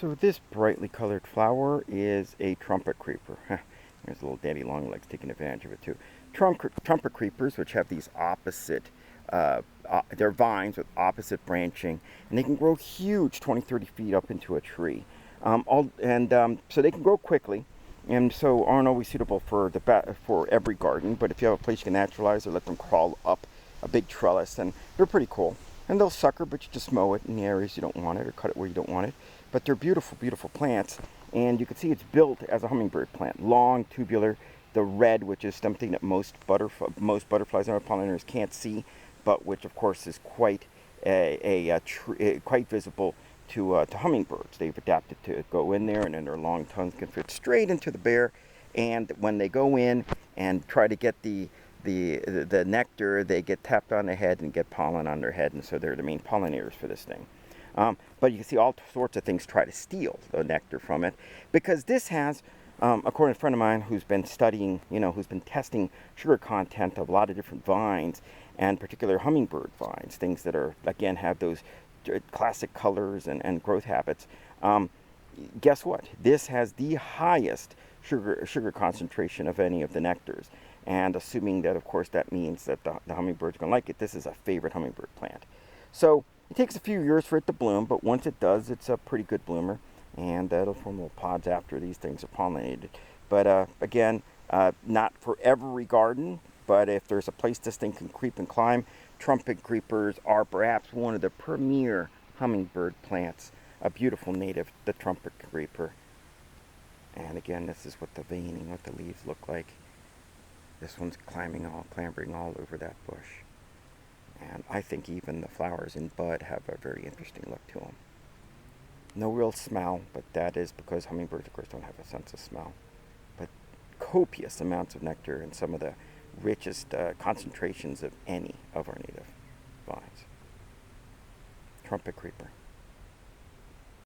So this brightly colored flower is a trumpet creeper. There's little daddy longlegs taking advantage of it too. Trumpet creepers, which have these opposite, they're vines with opposite branching, and they can grow huge, 20, 30 feet up into a tree. So they can grow quickly, and so aren't always suitable for every garden. But if you have a place you can naturalize or let them crawl up a big trellis, then they're pretty cool. And they'll sucker, but you just mow it in the areas you don't want it or cut it where you don't want it. But they're beautiful, beautiful plants. And you can see it's built as a hummingbird plant. Long, tubular, the red, which is something that most butterflies and other pollinators can't see, but which of course is quite visible to hummingbirds. They've adapted to go in there, and then their long tongues can fit straight into the bear. And when they go in and try to get the nectar, they get tapped on the head and get pollen on their head, and so they're the main pollinators for this thing. But you can see all sorts of things try to steal the nectar from it, because this has, according to a friend of mine who's been studying, who's been testing sugar content of a lot of different vines, and particular hummingbird vines, things that are, again, have those classic colors and growth habits. Guess what? This has the highest sugar concentration of any of the nectars. And assuming that, of course, that means that the hummingbird's going to like it, this is a favorite hummingbird plant. So it takes a few years for it to bloom, but once it does, it's a pretty good bloomer. And it'll form little pods after these things are pollinated. But again, not for every garden, but if there's a place this thing can creep and climb, trumpet creepers are perhaps one of the premier hummingbird plants. A beautiful native, the trumpet creeper. And again, this is what the veining, what the leaves look like. This one's clambering all over that bush. And I think even the flowers in bud have a very interesting look to them. No real smell, but that is because hummingbirds, of course, don't have a sense of smell. But copious amounts of nectar and some of the richest concentrations of any of our native vines. Trumpet creeper.